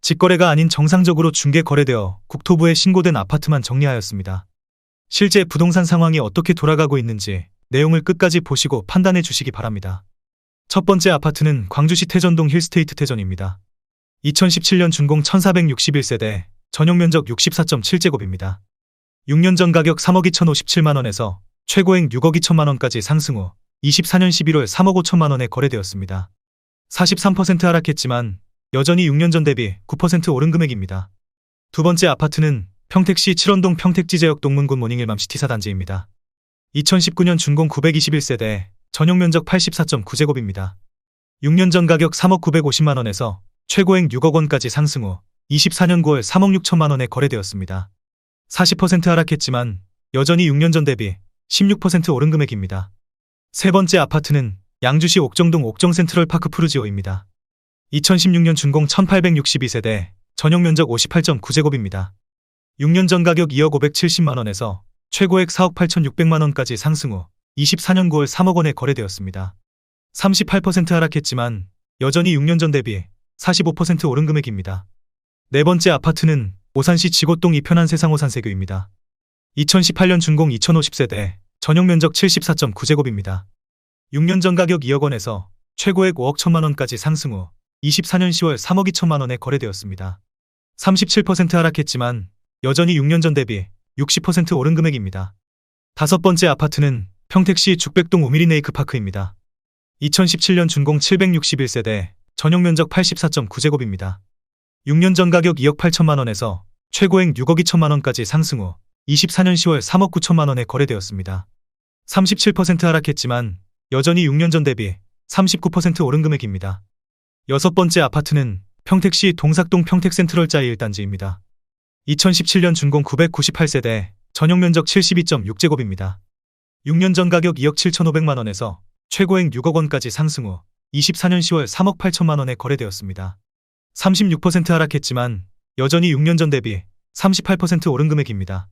직거래가 아닌 정상적으로 중개 거래되어 국토부에 신고된 아파트만 정리하였습니다. 실제 부동산 상황이 어떻게 돌아가고 있는지 내용을 끝까지 보시고 판단해 주시기 바랍니다. 첫 번째 아파트는 광주시 태전동 힐스테이트 태전입니다. 2017년 준공 1461세대, 전용면적 64.7제곱입니다. 6년 전 가격 3억 2,057만원에서 최고액 6억 2천만원까지 상승 후 24년 11월 3억 5천만원에 거래되었습니다. 43% 하락했지만 여전히 6년 전 대비 9% 오른 금액입니다. 두 번째 아파트는 평택시 칠원동 평택지제역 동문군 모닝일맘시티 사단지입니다. 2019년 준공 921세대, 전용면적 84.9제곱입니다. 6년 전 가격 3억 950만원에서 최고액 6억 원까지 상승 후 24년 9월 3억 6천만원에 거래되었습니다. 40% 하락했지만 여전히 6년 전 대비 16% 오른 금액입니다. 세 번째 아파트는 양주시 옥정동 옥정센트럴파크 푸르지오입니다. 2016년 준공 1862세대, 전용면적 58.9제곱입니다. 6년 전 가격 2억 570만원에서 최고액 4억 8,600만원까지 상승 후 24년 9월 3억 원에 거래되었습니다. 38% 하락했지만 여전히 6년 전 대비 45% 오른 금액입니다. 네 번째 아파트는 오산시 지곡동 이편한 세상 오산세교입니다. 2018년 준공 2050세대, 전용면적 74.9제곱입니다. 6년 전 가격 2억 원에서 최고액 5억 1천만원까지 상승 후 24년 10월 3억 2천만원에 거래되었습니다. 37% 하락했지만 여전히 6년 전 대비 60% 오른 금액입니다. 다섯 번째 아파트는 평택시 죽백동 우미리네이크파크입니다. 2017년 준공 761세대, 전용면적 84.9제곱입니다. 6년 전 가격 2억 8천만원에서 최고액 6억 2천만원까지 상승 후 24년 10월 3억 9천만원에 거래되었습니다. 37% 하락했지만 여전히 6년 전 대비 39% 오른 금액입니다. 여섯 번째 아파트는 평택시 동삭동 평택센트럴짜이 1단지입니다. 2017년 준공 998세대, 전용면적 72.6제곱입니다. 6년 전 가격 2억 7,500만원에서 최고액 6억 원까지 상승 후 24년 10월 3억 8천만원에 거래되었습니다. 36% 하락했지만 여전히 6년 전 대비 38% 오른 금액입니다.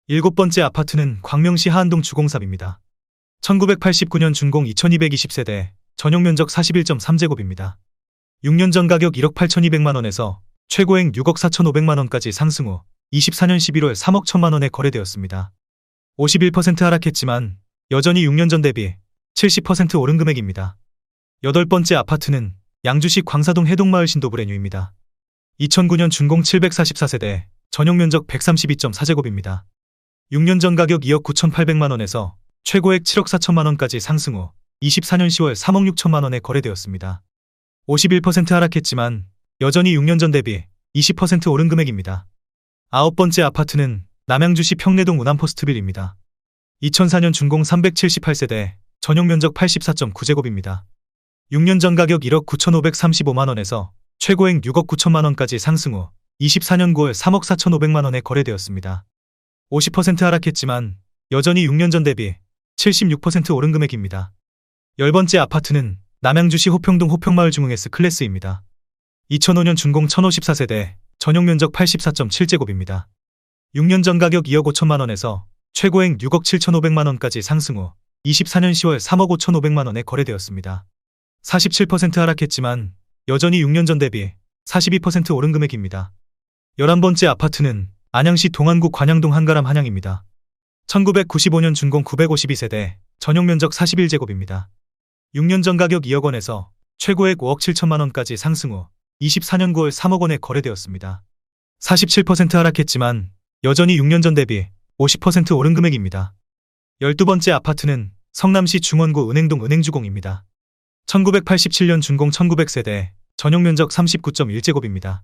일곱 번째 아파트는 광명시 하안동 주공삽입니다. 1989년 준공 2220세대, 전용면적 41.3제곱입니다. 6년 전 가격 1억 8,200만원에서 최고액 6억 4,500만원까지 상승 후 24년 11월 3억 1천만원에 거래되었습니다. 51% 하락했지만 여전히 6년 전 대비 70% 오른 금액입니다. 여덟 번째 아파트는 양주시 광사동 해동마을 신도브레뉴입니다. 2009년 준공 744세대, 전용면적 132.4제곱입니다. 6년 전 가격 2억 9,800만원에서 최고액 7억 4천만원까지 상승 후 24년 10월 3억 6천만원에 거래되었습니다. 51% 하락했지만 여전히 6년 전 대비 20% 오른 금액입니다. 아홉 번째 아파트는 남양주시 평내동 운암포스트빌입니다. 2004년 준공 378세대, 전용면적 84.9제곱입니다. 6년 전 가격 1억 9,535만원에서 최고액 6억 9천만원까지 상승 후 24년 9월 3억 4,500만원에 거래되었습니다. 50% 하락했지만 여전히 6년 전 대비 76% 오른 금액입니다. 열 번째 아파트는 남양주시 호평동 호평마을 중흥S 클래스입니다. 2005년 준공 1054세대, 전용면적 84.7제곱입니다. 6년 전 가격 2억 5천만원에서 최고액 6억 7,500만원까지 상승 후 24년 10월 3억 5,500만원에 거래되었습니다. 47% 하락했지만 여전히 6년 전 대비 42% 오른 금액입니다. 11번째 아파트는 안양시 동안구 관양동 한가람 한양입니다. 1995년 준공 952세대, 전용면적 41제곱입니다. 6년 전 가격 2억 원에서 최고액 5억 7천만원까지 상승 후 24년 9월 3억 원에 거래되었습니다. 47% 하락했지만 여전히 6년 전 대비 50% 오른 금액입니다. 12번째 아파트는 성남시 중원구 은행동 은행주공입니다. 1987년 준공 1900세대, 전용면적 39.1제곱입니다.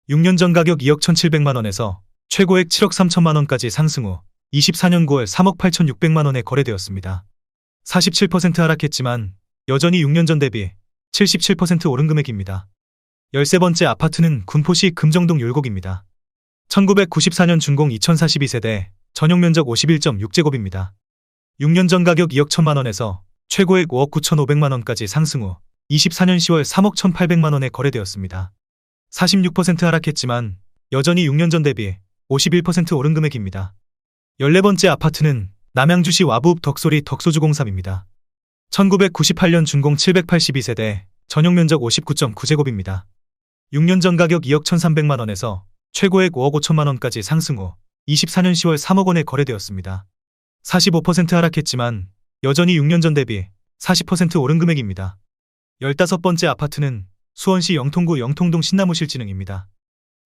6년 전 가격 2억 1,700만원에서 최고액 7억 3천만원까지 상승 후 24년 9월 3억 8,600만원에 거래되었습니다. 47% 하락했지만 여전히 6년 전 대비 77% 오른 금액입니다. 13번째 아파트는 군포시 금정동 율곡입니다. 1994년 준공 2042세대, 전용면적 51.6제곱입니다. 6년 전 가격 2억 1천만원에서 최고액 5억 9,500만원까지 상승 후 24년 10월 3억 1,800만원에 거래되었습니다. 46% 하락했지만 여전히 6년 전 대비 51% 오른 금액입니다. 14번째 아파트는 남양주시 와부읍 덕소리 덕소주공삼입니다. 1998년 준공 782세대, 전용면적 59.9제곱입니다. 6년 전 가격 2억 1,300만 원에서 최고액 5억 5천만 원까지 상승 후 24년 10월 3억 원에 거래되었습니다. 45% 하락했지만 여전히 6년 전 대비 40% 오른 금액입니다. 15번째 아파트는 수원시 영통구 영통동 신나무실지능입니다.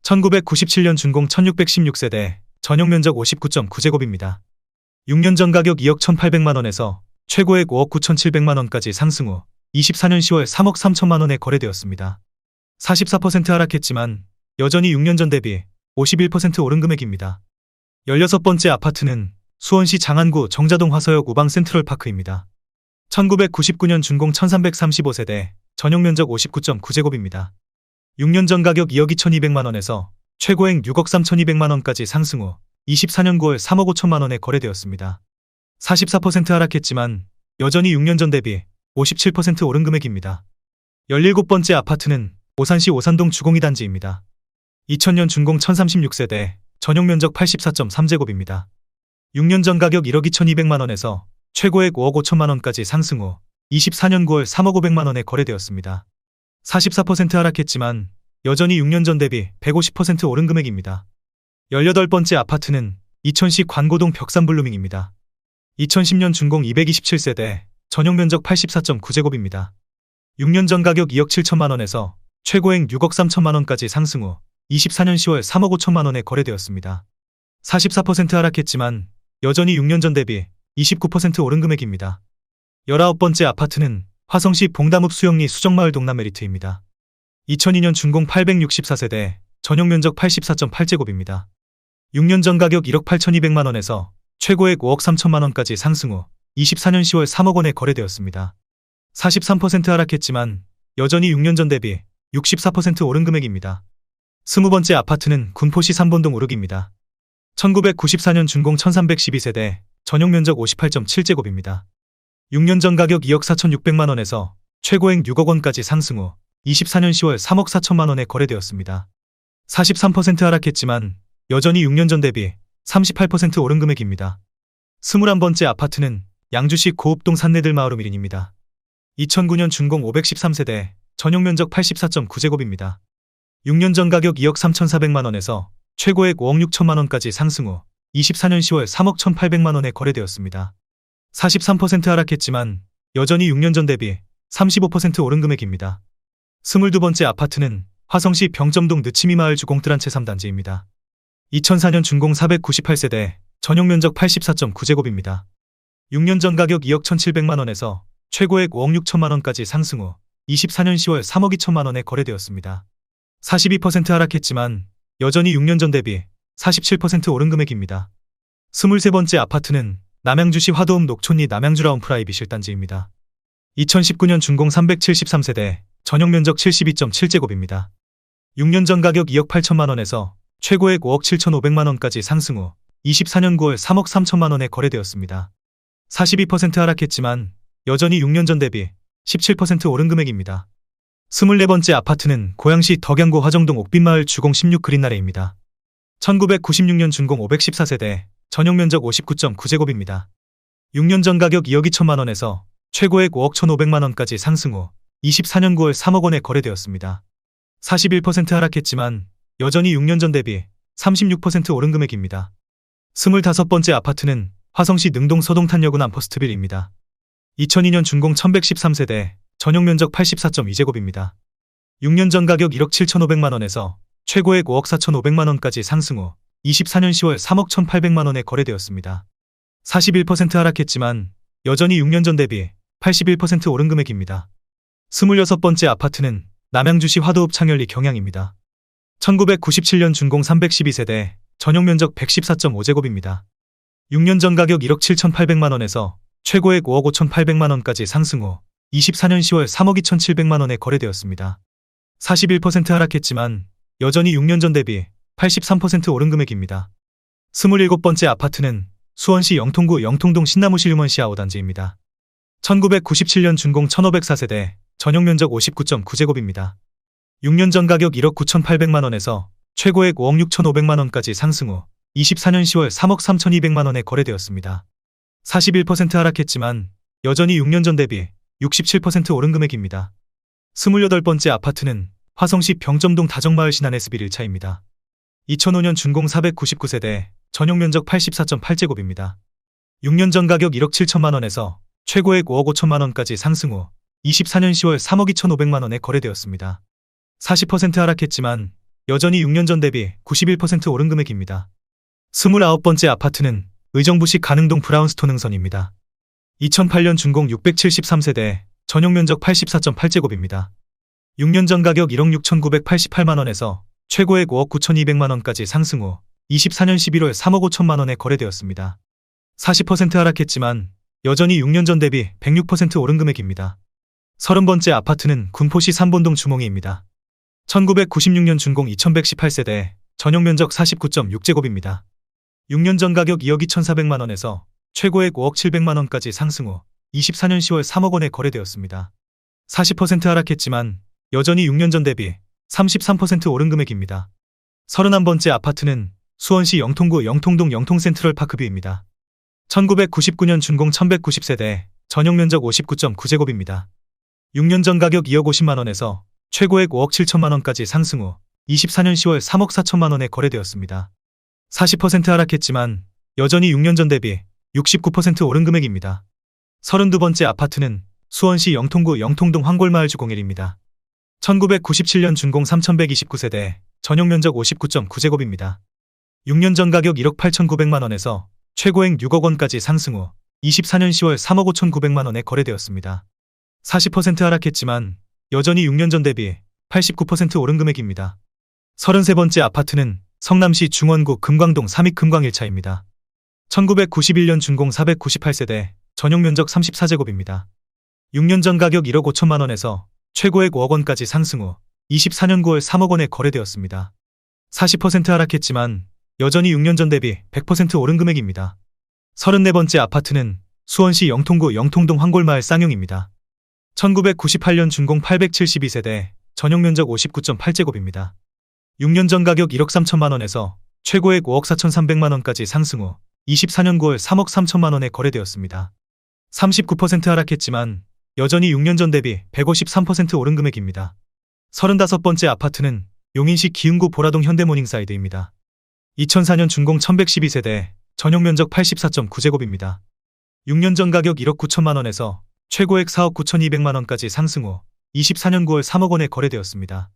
1997년 준공 1616세대, 전용 면적 59.9제곱입니다. 6년 전 가격 2억 1,800만 원에서 최고액 5억 9,700만 원까지 상승 후 24년 10월 3억 3천만 원에 거래되었습니다. 44% 하락했지만 여전히 6년 전 대비 51% 오른 금액입니다. 16번째 아파트는 수원시 장안구 정자동 화서역 우방 센트럴파크입니다. 1999년 준공 1335세대, 전용 면적 59.9제곱입니다. 6년 전 가격 2억 2,200만 원에서 최고액 6억 3,200만 원까지 상승 후 24년 9월 3억 5천만 원에 거래되었습니다. 44% 하락했지만 여전히 6년 전 대비 57% 오른 금액입니다. 17번째 아파트는 오산시 오산동 주공이 단지입니다. 2000년 준공 1036세대, 전용 면적 84.3제곱입니다. 6년 전 가격 1억 2,200만 원에서 최고액 5억 5천만 원까지 상승 후 24년 9월 3억 500만 원에 거래되었습니다. 44% 하락했지만 여전히 6년 전 대비 150% 오른 금액입니다. 18번째 아파트는 이천시 관고동 벽산블루밍입니다. 2010년 준공 227세대, 전용 면적 84.9제곱입니다. 6년 전 가격 2억 7천만 원에서 최고액 6억 3천만 원까지 상승 후 24년 10월 3억 5천만 원에 거래되었습니다. 44% 하락했지만 여전히 6년 전 대비 29% 오른 금액입니다. 19번째 아파트는 화성시 봉담읍 수영리 수정마을 동남메리트입니다. 2002년 준공 864세대, 전용 면적 84.8제곱입니다. 6년 전 가격 1억 8,200만 원에서 최고액 5억 3천만 원까지 상승 후 24년 10월 3억 원에 거래되었습니다. 43% 하락했지만 여전히 6년 전 대비 64% 오른 금액입니다. 20번째 아파트는 군포시 삼본동 우르기입니다. 1994년 준공 1312세대, 전용 면적 58.7제곱입니다. 6년 전 가격 2억 4,600만 원에서 최고액 6억 원까지 상승 후 24년 10월 3억 4천만 원에 거래되었습니다. 43% 하락했지만 여전히 6년 전 대비 38% 오른 금액입니다. 21번째 아파트는 양주시 고읍동 산내들 마을음 1인입니다. 2009년 준공 513세대, 전용 면적 84.9제곱입니다. 6년 전 가격 2억 3,400만 원에서 최고액 5억 6천만 원까지 상승 후 24년 10월 3억 1,800만 원에 거래되었습니다. 43% 하락했지만 여전히 6년 전 대비 35% 오른 금액입니다. 22번째 아파트는 화성시 병점동 느치미 마을 주공뜰 제3단지입니다. 2004년 준공 498세대, 전용 면적 84.9제곱입니다. 6년 전 가격 2억 1,700만 원에서 최고액 5억 6천만 원까지 상승 후 24년 10월 3억 2천만 원에 거래되었습니다. 42% 하락했지만 여전히 6년 전 대비 47% 오른 금액입니다. 23번째 아파트는 남양주시 화도읍 녹촌리 남양주라운 프라이빗 실단지입니다. 2019년 준공 373세대, 전용 면적 72.7제곱입니다. 6년 전 가격 2억 8천만 원에서 최고액 5억 7,500만 원까지 상승 후 24년 9월 3억 3천만 원에 거래되었습니다. 42% 하락했지만 여전히 6년 전 대비 17% 오른 금액입니다. 24번째 아파트는 고양시 덕양구 화정동 옥빈마을 주공 16 그린나래입니다. 1996년 준공 514세대, 전용 면적 59.9제곱입니다. 6년 전 가격 2억 2천만 원에서 최고액 5억 1,500만 원까지 상승 후 24년 9월 3억 원에 거래되었습니다. 41% 하락했지만 여전히 6년 전 대비 36% 오른 금액입니다. 25번째 아파트는 화성시 능동 서동탄여군 암퍼스트빌입니다. 2002년 준공 1113세대, 전용 면적 84.2제곱입니다. 6년 전 가격 1억 7,500만 원에서 최고액 5억 4,500만 원까지 상승 후 24년 10월 3억 1,800만 원에 거래되었습니다. 41% 하락했지만 여전히 6년 전 대비 81% 오른 금액입니다. 26번째 아파트는 남양주시 화도읍 창열리 경양입니다. 1997년 준공 312세대, 전용 면적 114.5제곱입니다. 6년 전 가격 1억 7,800만 원에서 최고액 5억 5,800만 원까지 상승 후 24년 10월 3억 2,700만 원에 거래되었습니다. 41% 하락했지만 여전히 6년 전 대비 83% 오른 금액입니다. 27번째 아파트는 수원시 영통구 영통동 신나무실 유먼시 아오단지입니다. 1997년 준공 1,504세대, 전용 면적 59.9제곱입니다. 6년 전 가격 1억 9,800만 원에서 최고액 5억 6,500만 원까지 상승 후 24년 10월 3억 3,200만 원에 거래되었습니다. 41% 하락했지만 여전히 6년 전 대비 67% 오른 금액입니다. 28번째 아파트는 화성시 병점동 다정마을 신안SB 1차입니다. 2005년 준공 499세대, 전용면적 84.8제곱입니다. 6년 전 가격 1억 7천만 원에서 최고액 5억 5천만 원까지 상승 후 24년 10월 3억 2,500만 원에 거래되었습니다. 40% 하락했지만 여전히 6년 전 대비 91% 오른 금액입니다. 29번째 아파트는 의정부시 가능동 브라운스톤 흥선입니다. 2008년 준공 673세대, 전용면적 84.8제곱입니다. 6년 전 가격 1억 6,988만 원에서 최고액 5억 9,200만 원까지 상승 후 24년 11월 3억 5천만 원에 거래되었습니다. 40% 하락했지만 여전히 6년 전 대비 106% 오른 금액입니다. 30번째 아파트는 군포시 삼본동 주몽이입니다. 1996년 준공 2118세대, 전용면적 49.6제곱입니다. 6년 전 가격 2억 2,400만 원에서 최고액 5억 700만 원까지 상승 후 24년 10월 3억 원에 거래되었습니다. 40% 하락했지만 여전히 6년 전 대비 33% 오른 금액입니다. 31번째 아파트는 수원시 영통구 영통동 영통센트럴 파크뷰입니다. 1999년 준공 1190세대, 전용면적 59.9제곱입니다. 6년 전 가격 2억 50만 원에서 최고액 5억 7천만 원까지 상승 후 24년 10월 3억 4천만 원에 거래되었습니다. 40% 하락했지만 여전히 6년 전 대비 69% 오른 금액입니다. 32번째 아파트는 수원시 영통구 영통동 황골마을 주공일입니다. 1997년 준공 3129세대, 전용면적 59.9제곱입니다. 6년 전 가격 1억 8,900만 원에서 최고액 6억 원까지 상승 후 24년 10월 3억 5,900만 원에 거래되었습니다. 40% 하락했지만 여전히 6년 전 대비 89% 오른 금액입니다. 33번째 아파트는 성남시 중원구 금광동 삼익금광 1차입니다. 1991년 준공 498세대, 전용면적 34제곱입니다. 6년 전 가격 1억 5천만 원에서 최고액 5억 원까지 상승 후 24년 9월 3억 원에 거래되었습니다. 40% 하락했지만 여전히 6년 전 대비 100% 오른 금액입니다. 34번째 아파트는 수원시 영통구 영통동 황골마을 쌍용입니다. 1998년 준공 872세대, 전용면적 59.8제곱입니다. 6년 전 가격 1억 3천만 원에서 최고액 5억 4,300만 원까지 상승 후 24년 9월 3억 3천만 원에 거래되었습니다. 39% 하락했지만 여전히 6년 전 대비 153% 오른 금액입니다. 35번째 아파트는 용인시 기흥구 보라동 현대모닝사이드입니다. 2004년 준공 1112세대, 전용면적 84.9제곱입니다. 6년 전 가격 1억 9천만 원에서 최고액 4억 9,200만 원까지 상승 후 24년 9월 3억 원에 거래되었습니다.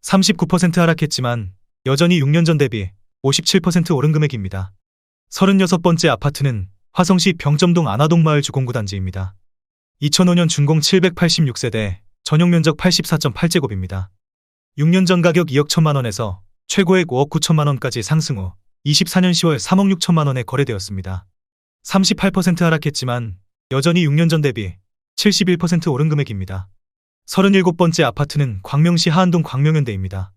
39% 하락했지만 여전히 6년 전 대비 57% 오른 금액입니다. 36번째 아파트는 화성시 병점동 안화동마을 주공구단지입니다. 2005년 준공 786세대, 전용면적 84.8제곱입니다. 6년 전 가격 2억 1천만 원에서 최고액 5억 9천만 원까지 상승 후 24년 10월 3억 6천만 원에 거래되었습니다. 38% 하락했지만 여전히 6년 전 대비 71% 오른 금액입니다. 37번째 아파트는 광명시 하안동 광명현대입니다.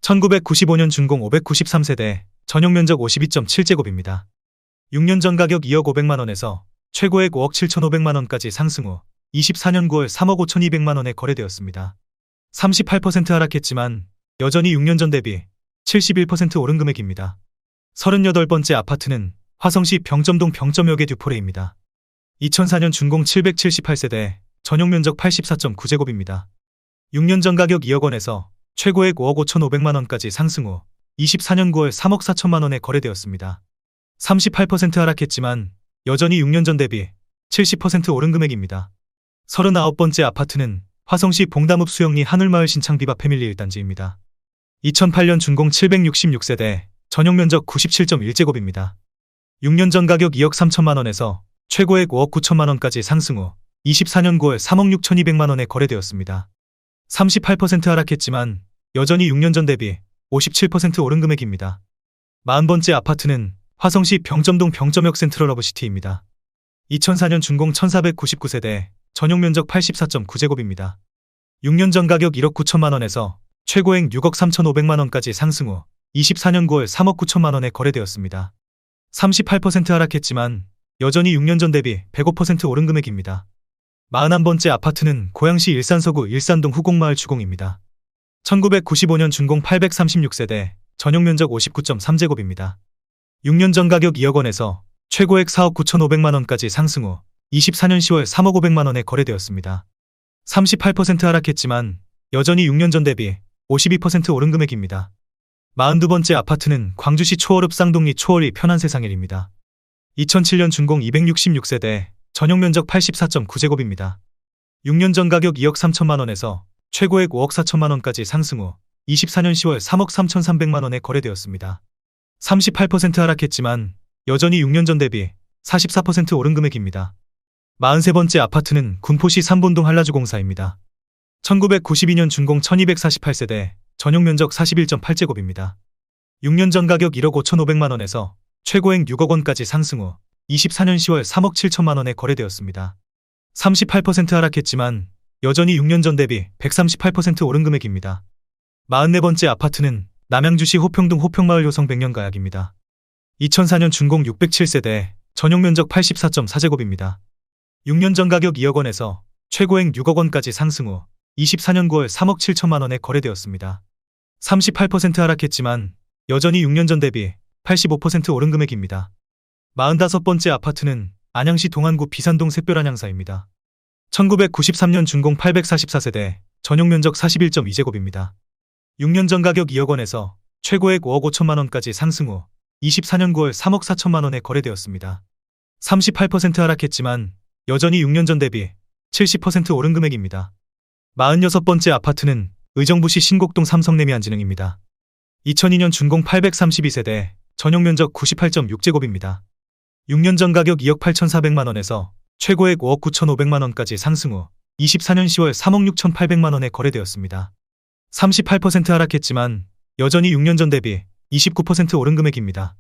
1995년 준공 593세대, 전용면적 52.7제곱입니다. 6년 전 가격 2억 500만 원에서 최고액 5억 7,500만 원까지 상승 후 24년 9월 3억 5,200만 원에 거래되었습니다. 38% 하락했지만 여전히 6년 전 대비 71% 오른 금액입니다. 38번째 아파트는 화성시 병점동 병점역의 듀포레입니다. 2004년 준공 778세대, 전용면적 84.9제곱입니다. 6년 전 가격 2억 원에서 최고액 5억 5,500만 원까지 상승 후 24년 9월 3억 4천만 원에 거래되었습니다. 38% 하락했지만 여전히 6년 전 대비 70% 오른 금액입니다. 39번째 아파트는 화성시 봉담읍 수영리 하늘마을 신창비바 패밀리 1단지입니다. 2008년 준공 766세대, 전용면적 97.1제곱입니다. 6년 전 가격 2억 3천만 원에서 최고액 5억 9천만 원까지 상승 후 24년 9월 3억 6,200만 원에 거래되었습니다. 38% 하락했지만 여전히 6년 전 대비 57% 오른 금액입니다. 40번째 아파트는 화성시 병점동 병점역 센트럴 러브시티입니다. 2004년 준공 1499세대, 전용면적 84.9제곱입니다. 6년 전 가격 1억 9천만 원에서 최고액 6억 3,500만 원까지 상승 후 24년 9월 3억 9천만 원에 거래되었습니다. 38% 하락했지만 여전히 6년 전 대비 105% 오른 금액입니다. 41번째 아파트는 고양시 일산서구 일산동 후곡마을 주공입니다. 1995년 준공 836세대, 전용면적 59.3제곱입니다. 6년 전 가격 2억 원에서 최고액 4억 9,500만 원까지 상승 후 24년 10월 3억 500만 원에 거래되었습니다. 38% 하락했지만 여전히 6년 전 대비 52% 오른 금액입니다. 42번째 아파트는 광주시 초월읍 쌍둥리 초월이 편안세상일입니다. 2007년 준공 266세대, 전용 면적 84.9제곱입니다. 6년 전 가격 2억 3천만 원에서 최고액 5억 4천만 원까지 상승 후 24년 10월 3억 3,300만 원에 거래되었습니다. 38% 하락했지만 여전히 6년 전 대비 44% 오른 금액입니다. 43번째 아파트는 군포시 삼본동 한라주공사입니다. 1992년 준공 1248세대, 전용 면적 41.8제곱입니다. 6년 전 가격 1억 5,500만 원에서 최고액 6억 원까지 상승 후 24년 10월 3억 7천만 원에 거래되었습니다. 38% 하락했지만 여전히 6년 전 대비 138% 오른 금액입니다. 44번째 아파트는 남양주시 호평동 호평마을 효성 백년가약입니다. 2004년 준공 607세대, 전용 면적 84.4제곱입니다. 6년 전 가격 2억 원에서 최고액 6억 원까지 상승 후 24년 9월 3억 7천만 원에 거래되었습니다. 38% 하락했지만 여전히 6년 전 대비 85% 오른 금액입니다. 45번째 아파트는 안양시 동안구 비산동 샛별안양사입니다. 1993년 준공 844세대, 전용 면적 41.2제곱입니다. 6년 전 가격 2억 원에서 최고액 5억 5천만 원까지 상승 후 24년 9월 3억 4천만 원에 거래되었습니다. 38% 하락했지만 여전히 6년 전 대비 70% 오른 금액입니다. 46번째 아파트는 의정부시 신곡동 삼성레미안진흥입니다. 2002년 준공 832세대, 전용 면적 98.6제곱입니다. 6년 전 가격 2억 8,400만 원에서 최고액 5억 9,500만 원까지 상승 후 24년 10월 3억 6,800만 원에 거래되었습니다. 38% 하락했지만 여전히 6년 전 대비 29% 오른 금액입니다.